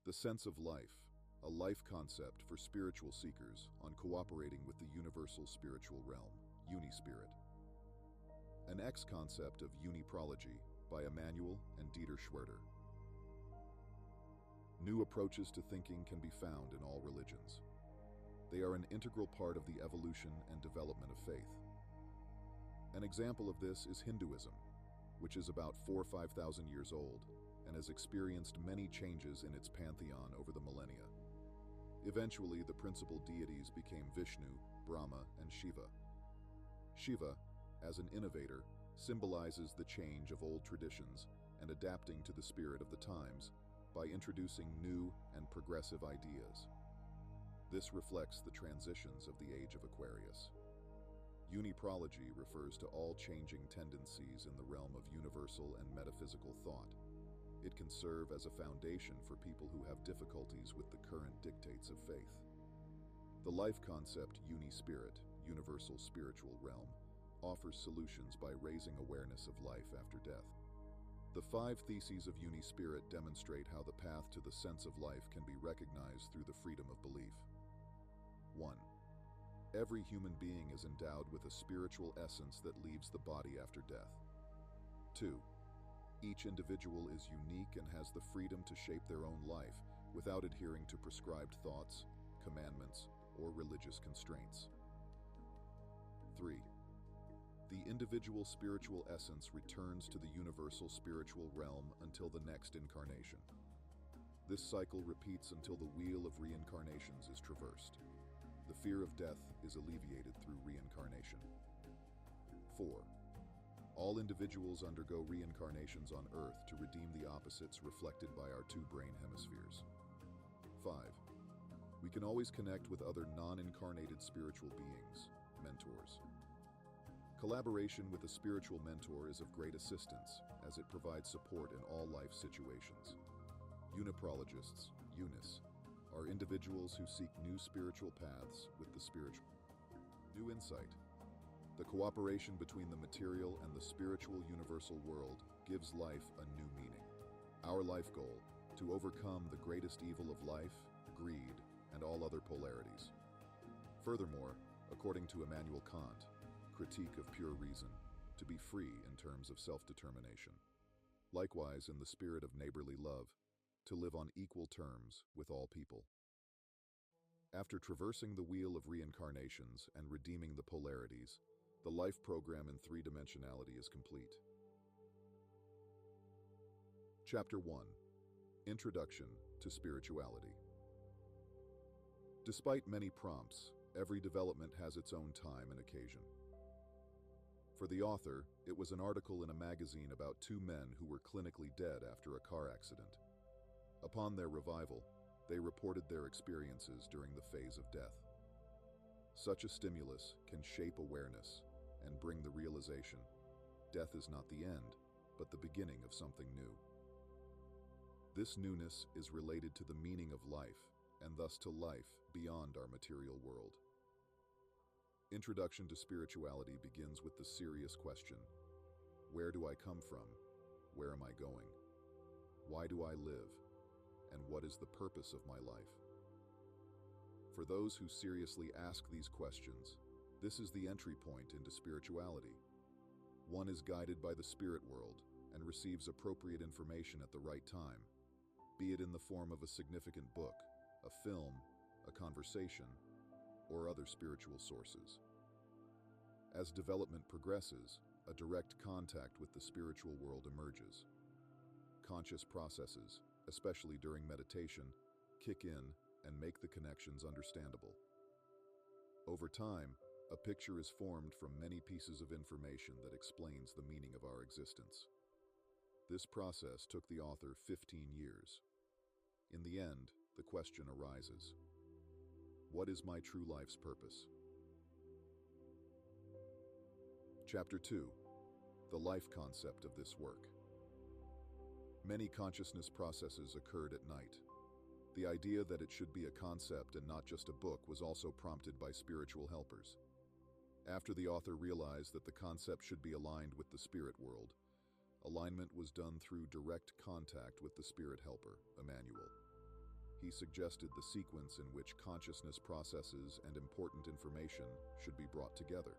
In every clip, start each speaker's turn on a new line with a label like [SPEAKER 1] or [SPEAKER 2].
[SPEAKER 1] The sense of life, a life concept for spiritual seekers on cooperating with the universal spiritual realm, Unispirit. An X-concept of uniprology by Emmanuel and Dieter Schwerter. New approaches to thinking can be found in all religions. They are an integral part of the evolution and development of faith. An example of this is Hinduism, which is about 4,000 or 5,000 years old and has experienced many changes in its pantheon over the millennia. Eventually, the principal deities became Vishnu, Brahma, and Shiva. Shiva, as an innovator, symbolizes the change of old traditions and adapting to the spirit of the times by introducing new and progressive ideas. This reflects the transitions of the age of Aquarius. Uniprology refers to all changing tendencies in the realm of universal and metaphysical thought. It can serve as a foundation for people who have difficulties with the current dictates of faith. The life concept Unispirit, universal spiritual realm, offers solutions by raising awareness of life after death. The 5 theses of Unispirit demonstrate how the path to the sense of life can be recognized through the freedom of belief. 1. Every human being is endowed with a spiritual essence that leaves the body after death. 2. Each individual is unique and has the freedom to shape their own life without adhering to prescribed thoughts, commandments, or religious constraints. 3. The individual spiritual essence returns to the universal spiritual realm until the next incarnation. This cycle repeats until the wheel of reincarnations is traversed. The fear of death is alleviated through reincarnation. 4. All individuals undergo reincarnations on Earth to redeem the opposites reflected by our 2 brain hemispheres. 5. We can always connect with other non-incarnated spiritual beings, mentors. Collaboration with a spiritual mentor is of great assistance, as it provides support in all life situations. Uniprologists, Unis, are individuals who seek new spiritual paths with the spiritual. New insight. The cooperation between the material and the spiritual universal world gives life a new meaning. Our life goal, to overcome the greatest evil of life, greed, and all other polarities. Furthermore, according to Immanuel Kant, critique of pure reason, to be free in terms of self-determination. Likewise, in the spirit of neighborly love, to live on equal terms with all people. After traversing the wheel of reincarnations and redeeming the polarities, the life program in 3-dimensionality is complete. Chapter 1. Introduction to Spirituality. Despite many prompts, every development has its own time and occasion. For the author, it was an article in a magazine about 2 men who were clinically dead after a car accident. Upon their revival, they reported their experiences during the phase of death. Such a stimulus can shape awareness and bring the realization, death is not the end, but the beginning of something new. This newness is related to the meaning of life, and thus to life beyond our material world. Introduction to Spirituality begins with the serious question, where do I come from? Where am I going? Why do I live? And what is the purpose of my life? For those who seriously ask these questions, this is the entry point into spirituality. One is guided by the spirit world and receives appropriate information at the right time, be it in the form of a significant book, a film, a conversation, or other spiritual sources. As development progresses, a direct contact with the spiritual world emerges. Conscious processes, especially during meditation, kick in and make the connections understandable. Over time, a picture is formed from many pieces of information that explains the meaning of our existence. This process took the author 15 years. In the end, the question arises, what is my true life's purpose? Chapter 2. The life concept of this work. Many consciousness processes occurred at night. The idea that it should be a concept and not just a book was also prompted by spiritual helpers. After the author realized that the concept should be aligned with the spirit world, alignment was done through direct contact with the spirit helper, Emmanuel. He suggested the sequence in which consciousness processes and important information should be brought together.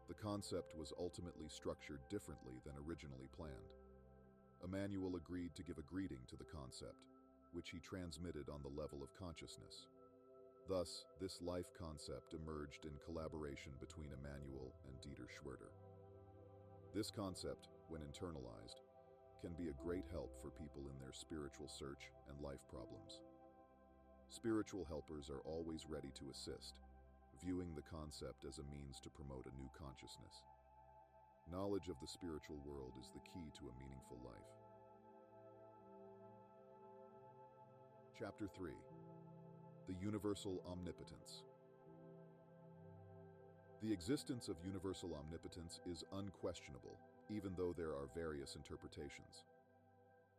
[SPEAKER 1] The concept was ultimately structured differently than originally planned. Emmanuel agreed to give a greeting to the concept, which he transmitted on the level of consciousness. Thus, this life concept emerged in collaboration between Emmanuel and Dieter Schwerter. This concept, when internalized, can be a great help for people in their spiritual search and life problems. Spiritual helpers are always ready to assist, viewing the concept as a means to promote a new consciousness. Knowledge of the spiritual world is the key to a meaningful life. Chapter 3: The Universal Omnipotence. The existence of universal omnipotence is unquestionable, even though there are various interpretations.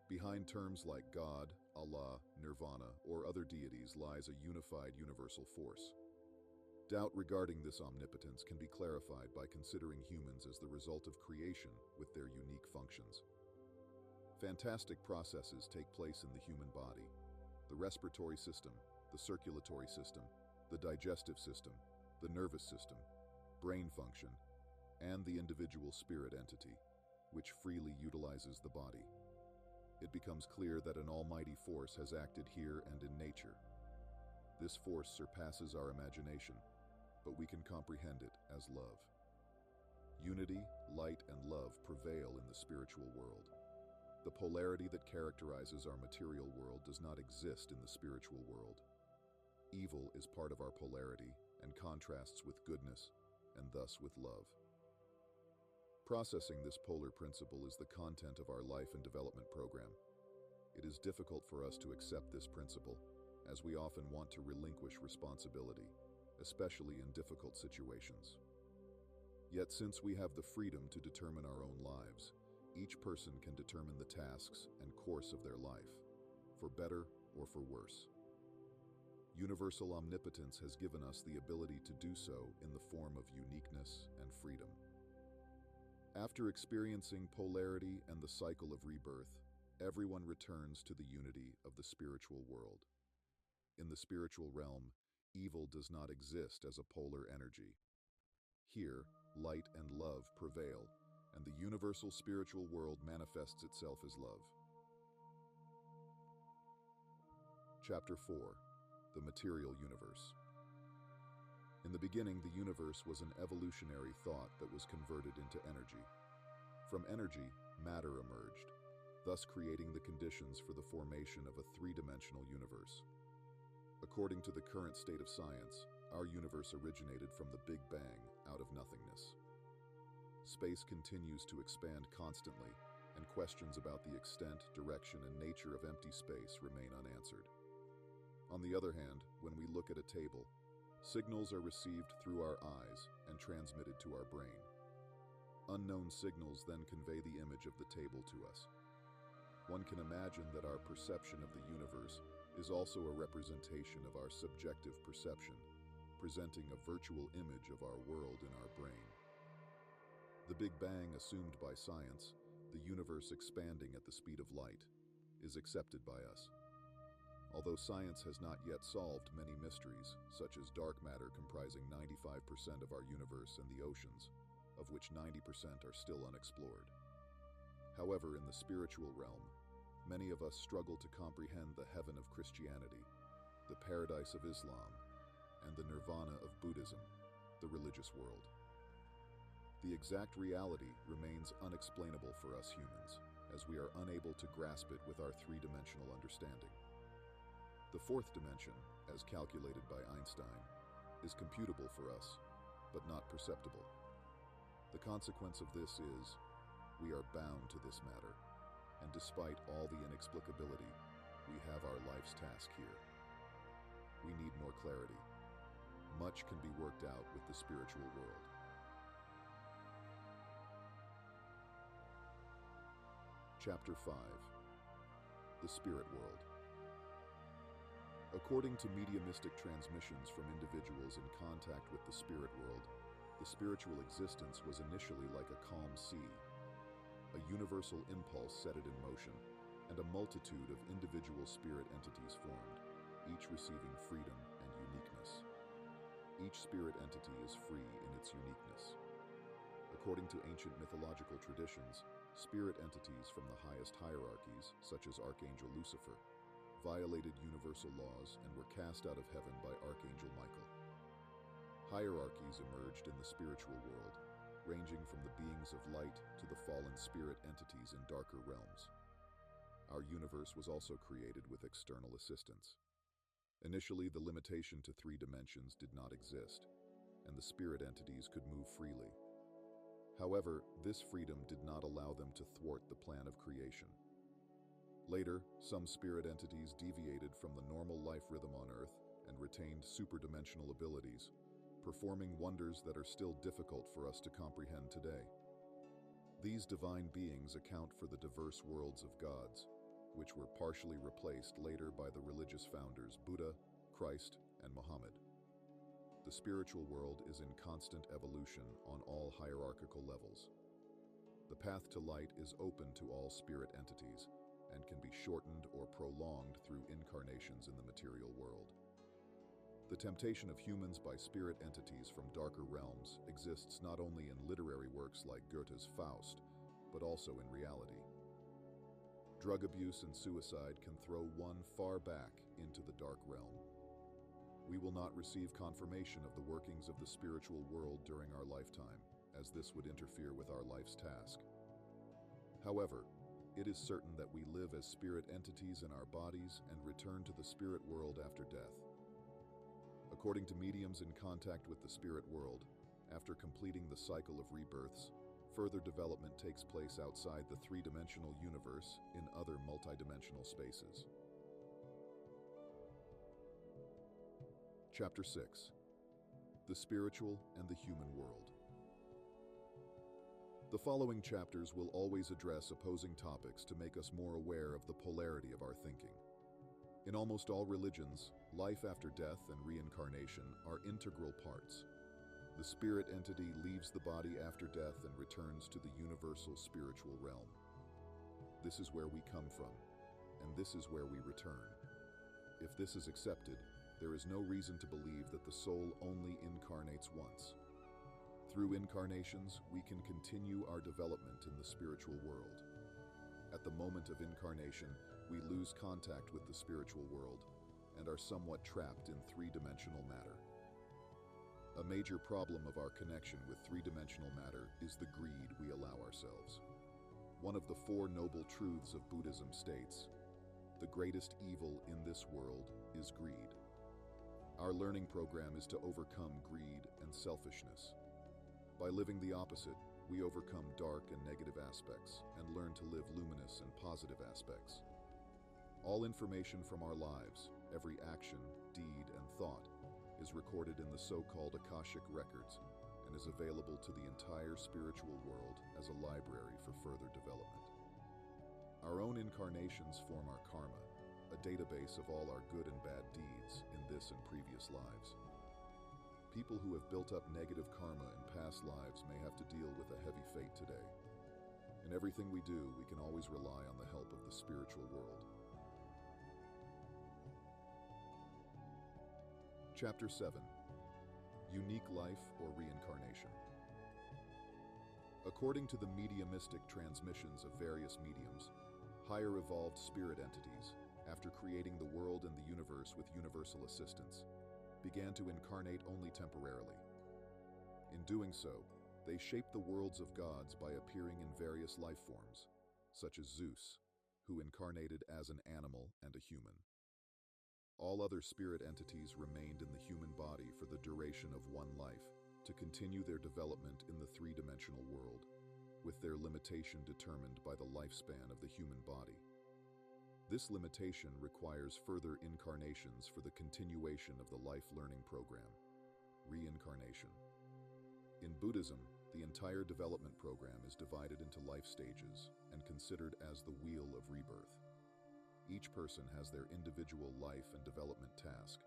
[SPEAKER 1] Behind terms like God, Allah, Nirvana, or other deities lies a unified universal force. Doubt regarding this omnipotence can be clarified by considering humans as the result of creation with their unique functions. Fantastic processes take place in the human body: the respiratory system, the circulatory system, the digestive system, the nervous system, brain function, and the individual spirit entity, which freely utilizes the body. It becomes clear that an almighty force has acted here and in nature. This force surpasses our imagination, but we can comprehend it as love. Unity, light, and love prevail in the spiritual world. The polarity that characterizes our material world does not exist in the spiritual world. Evil is part of our polarity and contrasts with goodness, and thus with love. Processing this polar principle is the content of our life and development program. It is difficult for us to accept this principle, as we often want to relinquish responsibility, especially in difficult situations. Yet since we have the freedom to determine our own lives, each person can determine the tasks and course of their life, for better or for worse. Universal omnipotence has given us the ability to do so in the form of uniqueness and freedom. After experiencing polarity and the cycle of rebirth, everyone returns to the unity of the spiritual world. In the spiritual realm, evil does not exist as a polar energy. Here, light and love prevail, and the universal spiritual world manifests itself as love. Chapter 4: The Material Universe. In the beginning, the universe was an evolutionary thought that was converted into energy. From energy, matter emerged, thus creating the conditions for the formation of a three-dimensional universe. According to the current state of science, our universe originated from the Big Bang out of nothingness. Space continues to expand constantly, and questions about the extent, direction, and nature of empty space remain unanswered. On the other hand, when we look at a table, signals are received through our eyes and transmitted to our brain. Unknown signals then convey the image of the table to us. One can imagine that our perception of the universe is also a representation of our subjective perception, presenting a virtual image of our world in our brain. The Big Bang assumed by science, the universe expanding at the speed of light, is accepted by us. Although science has not yet solved many mysteries, such as dark matter comprising 95% of our universe and the oceans, of which 90% are still unexplored. However, in the spiritual realm, many of us struggle to comprehend the heaven of Christianity, the paradise of Islam, and the nirvana of Buddhism, the religious world. The exact reality remains unexplainable for us humans, as we are unable to grasp it with our three-dimensional understanding. The fourth dimension, as calculated by Einstein, is computable for us, but not perceptible. The consequence of this is, we are bound to this matter, and despite all the inexplicability, we have our life's task here. We need more clarity. Much can be worked out with the spiritual world. Chapter 5: The Spirit World. According to mediumistic transmissions from individuals in contact with the spirit world, the spiritual existence was initially like a calm sea. A universal impulse set it in motion, and a multitude of individual spirit entities formed. receiving freedom and uniqueness. Each spirit entity is free in its uniqueness. According to ancient mythological traditions, spirit entities from the highest hierarchies, such as Archangel Lucifer, violated universal laws and were cast out of heaven by Archangel Michael. Hierarchies emerged in the spiritual world, ranging from the beings of light to the fallen spirit entities in darker realms. Our universe was also created with external assistance. Initially, the limitation to 3 dimensions did not exist, and the spirit entities could move freely. However, this freedom did not allow them to thwart the plan of creation. Later, some spirit entities deviated from the normal life rhythm on Earth and retained superdimensional abilities, performing wonders that are still difficult for us to comprehend today. These divine beings account for the diverse worlds of gods, which were partially replaced later by the religious founders Buddha, Christ, and Muhammad. The spiritual world is in constant evolution on all hierarchical levels. The path to light is open to all spirit entities and can be shortened or prolonged through incarnations in the material world. The temptation of humans by spirit entities from darker realms exists not only in literary works like Goethe's Faust, but also in reality. Drug abuse and suicide can throw one far back into the dark realm. We will not receive confirmation of the workings of the spiritual world during our lifetime, as this would interfere with our life's task. However, it is certain that we live as spirit entities in our bodies and return to the spirit world after death. According to mediums in contact with the spirit world, after completing the cycle of rebirths, further development takes place outside the 3-dimensional universe in other multidimensional spaces. Chapter 6: The Spiritual and the Human World. The following chapters will always address opposing topics to make us more aware of the polarity of our thinking. In almost all religions, life after death and reincarnation are integral parts. The spirit entity leaves the body after death and returns to the universal spiritual realm. This is where we come from, and this is where we return. If this is accepted, there is no reason to believe that the soul only incarnates once. Through incarnations, we can continue our development in the spiritual world. At the moment of incarnation, we lose contact with the spiritual world and are somewhat trapped in 3-dimensional matter. A major problem of our connection with 3-dimensional matter is the greed we allow ourselves. One of the 4 noble truths of Buddhism states, "The greatest evil in this world is greed." Our learning program is to overcome greed and selfishness. By living the opposite, we overcome dark and negative aspects and learn to live luminous and positive aspects. All information from our lives, every action, deed, and thought, is recorded in the so-called Akashic records and is available to the entire spiritual world as a library for further development. Our own incarnations form our karma, a database of all our good and bad deeds in this and previous lives. People who have built up negative karma in past lives may have to deal with a heavy fate today. In everything we do, we can always rely on the help of the spiritual world. Chapter 7: Unique Life or Reincarnation. According to the mediumistic transmissions of various mediums, higher evolved spirit entities, after creating the world and the universe with universal assistance, began to incarnate only temporarily. In doing so, they shaped the worlds of gods by appearing in various life forms, such as Zeus, who incarnated as an animal and a human. All other spirit entities remained in the human body for the duration of one life to continue their development in the 3-dimensional world, with their limitation determined by the lifespan of the human body. This limitation requires further incarnations for the continuation of the life learning program, reincarnation. In Buddhism, the entire development program is divided into life stages and considered as the wheel of rebirth. Each person has their individual life and development task,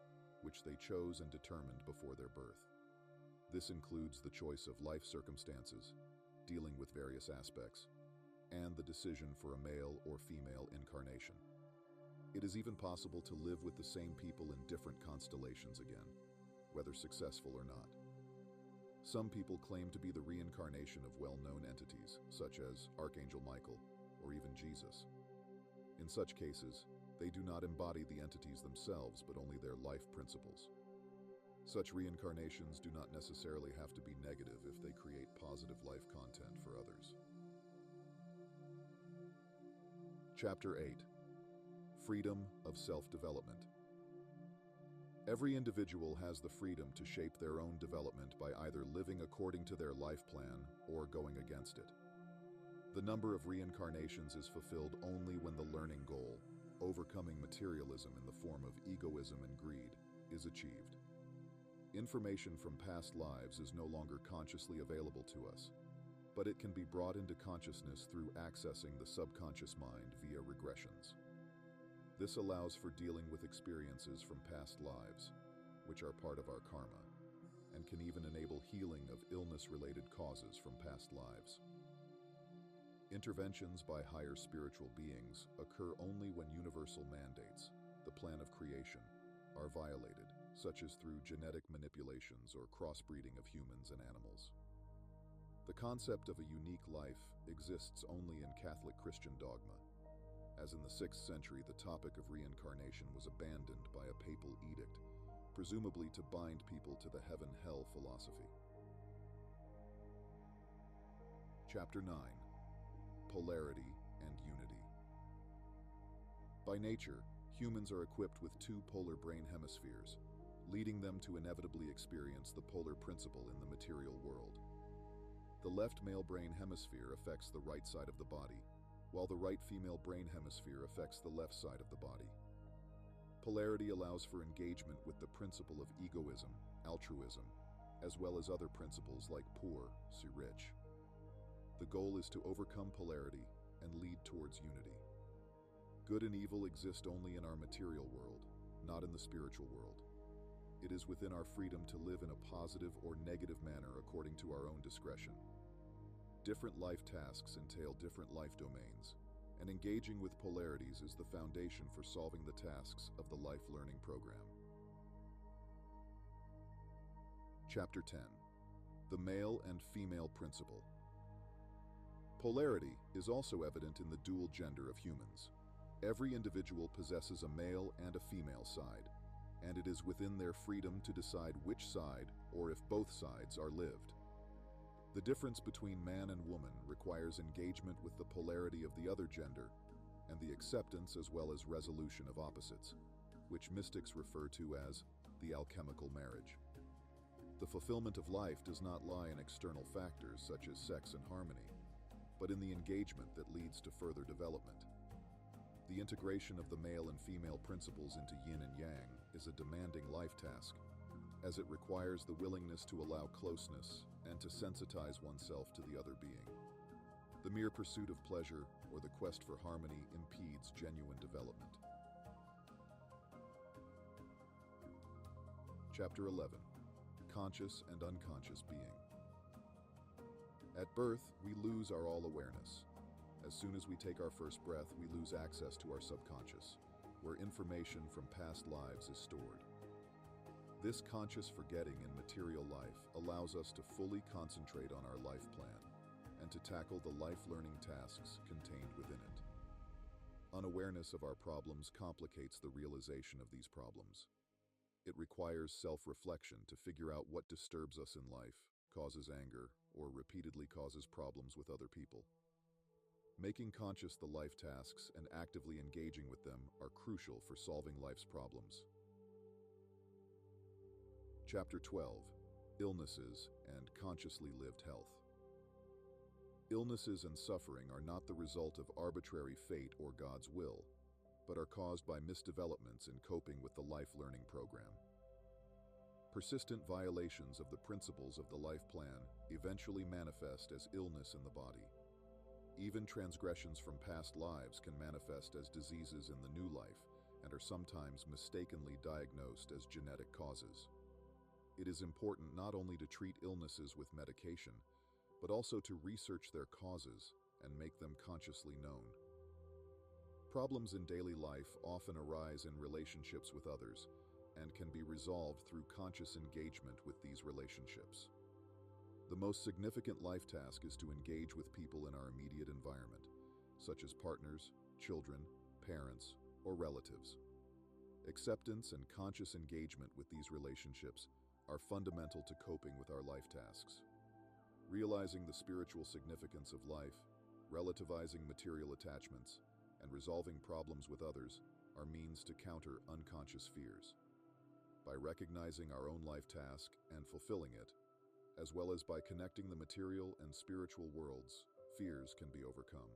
[SPEAKER 1] which they chose and determined before their birth. This includes the choice of life circumstances, dealing with various aspects, and the decision for a male or female incarnation. It is even possible to live with the same people in different constellations again, whether successful or not. Some people claim to be the reincarnation of well-known entities, such as Archangel Michael or even Jesus. In such cases, they do not embody the entities themselves, but only their life principles. Such reincarnations do not necessarily have to be negative if they create positive life content for others. Chapter 8. Freedom of Self-Development. Every individual has the freedom to shape their own development by either living according to their life plan or going against it. The number of reincarnations is fulfilled only when the learning goal, overcoming materialism in the form of egoism and greed, is achieved. Information from past lives is no longer consciously available to us, but it can be brought into consciousness through accessing the subconscious mind via regressions. This allows for dealing with experiences from past lives, which are part of our karma, and can even enable healing of illness-related causes from past lives. Interventions by higher spiritual beings occur only when universal mandates, the plan of creation, are violated, such as through genetic manipulations or crossbreeding of humans and animals. The concept of a unique life exists only in Catholic Christian dogma, as in the 6th century the topic of reincarnation was abandoned by a papal edict, presumably to bind people to the heaven-hell philosophy. Chapter 9. Polarity and Unity. By nature, humans are equipped with two polar brain hemispheres, leading them to inevitably experience the polar principle in the material world. The left male brain hemisphere affects the right side of the body, while the right female brain hemisphere affects the left side of the body. Polarity allows for engagement with the principle of egoism, altruism, as well as other principles like poor, see rich. The goal is to overcome polarity and lead towards unity. Good and evil exist only in our material world, not in the spiritual world. It is within our freedom to live in a positive or negative manner according to our own discretion. Different life tasks entail different life domains, and engaging with polarities is the foundation for solving the tasks of the life learning program. Chapter 10. The Male and Female Principle. Polarity is also evident in the dual gender of humans. Every individual possesses a male and a female side, and it is within their freedom to decide which side, or if both sides, are lived. The difference between man and woman requires engagement with the polarity of the other gender and the acceptance as well as resolution of opposites, which mystics refer to as the alchemical marriage. The fulfillment of life does not lie in external factors such as sex and harmony, but in the engagement that leads to further development. The integration of the male and female principles into yin and yang is a demanding life task, as it requires the willingness to allow closeness and to sensitize oneself to the other being. The mere pursuit of pleasure or the quest for harmony impedes genuine development. Chapter 11. Conscious and Unconscious Being. At birth, we lose our all-awareness. As soon as we take our first breath, we lose access to our subconscious, where information from past lives is stored. This conscious forgetting in material life allows us to fully concentrate on our life plan and to tackle the life-learning tasks contained within it. Unawareness of our problems complicates the realization of these problems. It requires self-reflection to figure out what disturbs us in life, causes anger, or repeatedly causes problems with other people. Making conscious the life tasks and actively engaging with them are crucial for solving life's problems. Chapter 12. Illnesses and Consciously Lived Health. Illnesses and suffering are not the result of arbitrary fate or God's will, but are caused by misdevelopments in coping with the life learning program. Persistent violations of the principles of the life plan eventually manifest as illness in the body. Even transgressions from past lives can manifest as diseases in the new life and are sometimes mistakenly diagnosed as genetic causes. It is important not only to treat illnesses with medication, but also to research their causes and make them consciously known. Problems in daily life often arise in relationships with others and can be resolved through conscious engagement with these relationships. The most significant life task is to engage with people in our immediate environment, such as partners, children, parents, or relatives. Acceptance and conscious engagement with these relationships are fundamental to coping with our life tasks. Realizing the spiritual significance of life, relativizing material attachments, and resolving problems with others are means to counter unconscious fears. By recognizing our own life task and fulfilling it, as well as by connecting the material and spiritual worlds, fears can be overcome.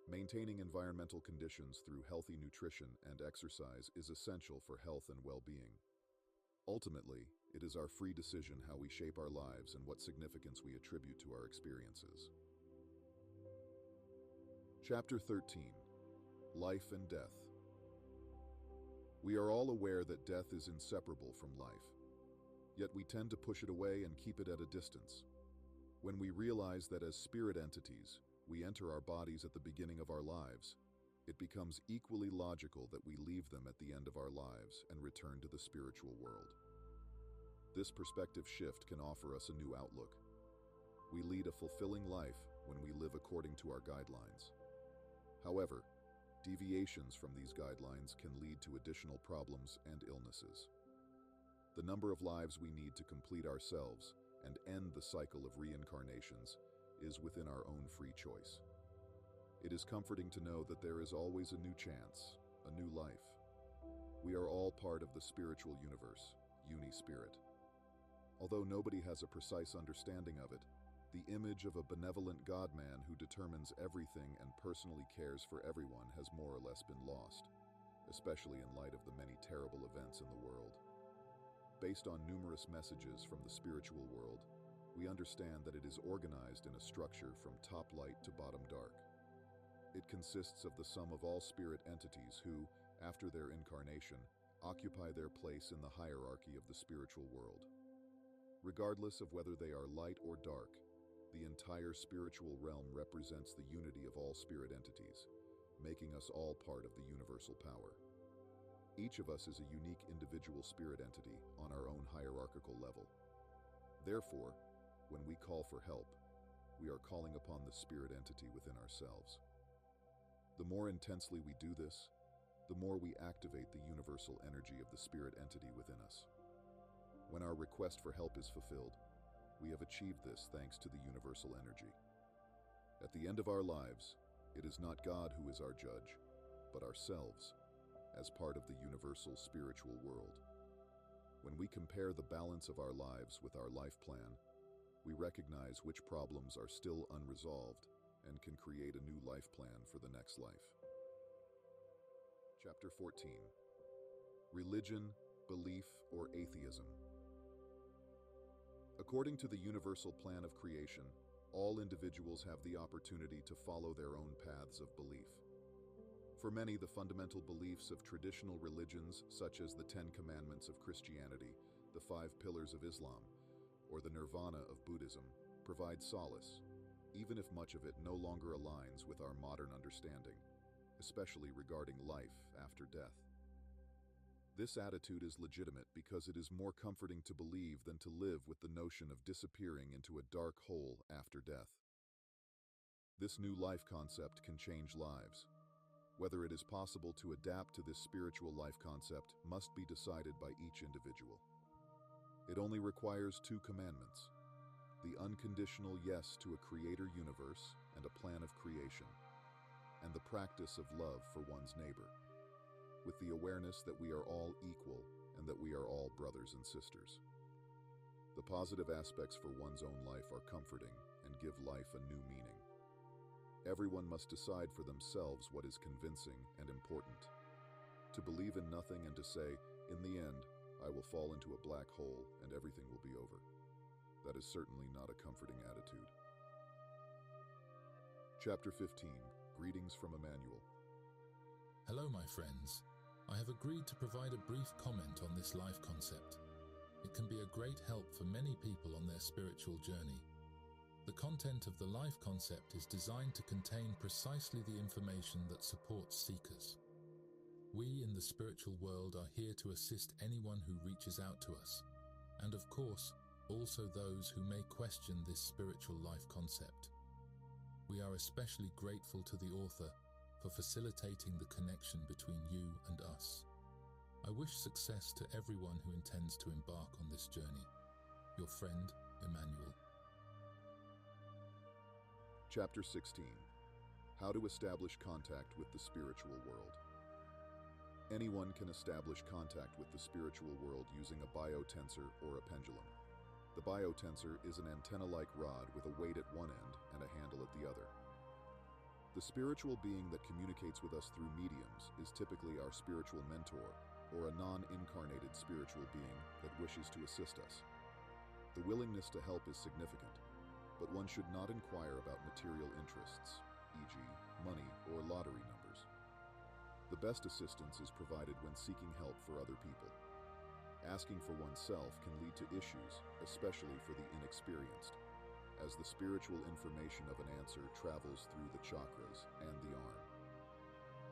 [SPEAKER 1] Maintaining environmental conditions through healthy nutrition and exercise is essential for health and well-being. Ultimately, it is our free decision how we shape our lives and what significance we attribute to our experiences. Chapter 13. Life and Death. We are all aware that death is inseparable from life, yet we tend to push it away and keep it at a distance. When we realize that as spirit entities, we enter our bodies at the beginning of our lives, it becomes equally logical that we leave them at the end of our lives and return to the spiritual world. This perspective shift can offer us a new outlook. We lead a fulfilling life when we live according to our guidelines. However, deviations from these guidelines can lead to additional problems and illnesses. The number of lives we need to complete ourselves and end the cycle of reincarnations is within our own free choice. It is comforting to know that there is always a new chance, a new life. We are all part of the spiritual universe, uni-spirit. Although nobody has a precise understanding of it, the image of a benevolent God-man who determines everything and personally cares for everyone has more or less been lost, especially in light of the many terrible events in the world. Based on numerous messages from the spiritual world, we understand that it is organized in a structure from top light to bottom dark. It consists of the sum of all spirit entities who, after their incarnation, occupy their place in the hierarchy of the spiritual world. Regardless of whether they are light or dark, the entire spiritual realm represents the unity of all spirit entities, making us all part of the universal power. Each of us is a unique individual spirit entity on our own hierarchical level. Therefore, when we call for help, we are calling upon the spirit entity within ourselves. The more intensely we do this, the more we activate the universal energy of the spirit entity within us. When our request for help is fulfilled, we have achieved this thanks to the universal energy. At the end of our lives, it is not God who is our judge, but ourselves, as part of the universal spiritual world. When we compare the balance of our lives with our life plan, we recognize which problems are still unresolved and can create a new life plan for the next life. Chapter 14. Religion, Belief, or Atheism. According to the universal plan of creation, all individuals have the opportunity to follow their own paths of belief. For many, the fundamental beliefs of traditional religions, such as the 10 Commandments of Christianity, the 5 Pillars of Islam, or the Nirvana of Buddhism, provide solace, even if much of it no longer aligns with our modern understanding, especially regarding life after death. This attitude is legitimate because it is more comforting to believe than to live with the notion of disappearing into a dark hole after death. This new life concept can change lives. Whether it is possible to adapt to this spiritual life concept must be decided by each individual. It only requires 2 commandments: the unconditional yes to a creator universe and a plan of creation, and the practice of love for one's neighbor, with the awareness that we are all equal and that we are all brothers and sisters. The positive aspects for one's own life are comforting and give life a new meaning. Everyone must decide for themselves what is convincing and important. To believe in nothing and to say, in the end, I will fall into a black hole and everything will be over. That is certainly not a comforting attitude. Chapter 15. Greetings from Emmanuel.
[SPEAKER 2] Hello, my friends. I have agreed to provide a brief comment on this life concept. It can be a great help for many people on their spiritual journey. The content of the life concept is designed to contain precisely the information that supports seekers. We in the spiritual world are here to assist anyone who reaches out to us, and of course, also those who may question this spiritual life concept. We are especially grateful to the author for facilitating the connection between you and us. I wish success to everyone who intends to embark on this journey. Your friend, Emmanuel.
[SPEAKER 1] Chapter 16. How to establish contact with the spiritual world. Anyone can establish contact with the spiritual world using a biotensor or a pendulum. The biotensor is an antenna-like rod with a weight at one end and a handle at the other. The spiritual being that communicates with us through mediums is typically our spiritual mentor or a non-incarnated spiritual being that wishes to assist us. The willingness to help is significant, but one should not inquire about material interests, e.g., money or lottery numbers. The best assistance is provided when seeking help for other people. Asking for oneself can lead to issues, especially for the inexperienced, as the spiritual information of an answer travels through the chakras and the arm.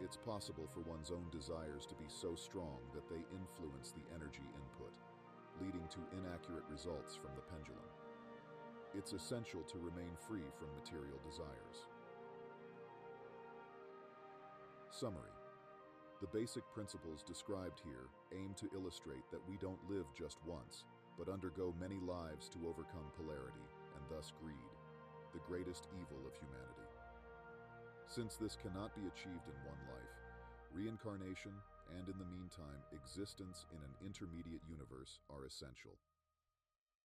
[SPEAKER 1] It's possible for one's own desires to be so strong that they influence the energy input, leading to inaccurate results from the pendulum. It's essential to remain free from material desires. Summary. The basic principles described here aim to illustrate that we don't live just once, but undergo many lives to overcome polarity and thus greed, the greatest evil of humanity. Since this cannot be achieved in one life, reincarnation and, in the meantime, existence in an intermediate universe are essential.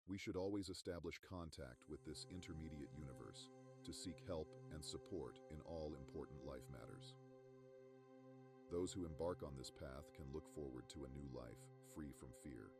[SPEAKER 1] We should always establish contact with this intermediate universe to seek help and support in all important life matters. Those who embark on this path can look forward to a new life, free from fear.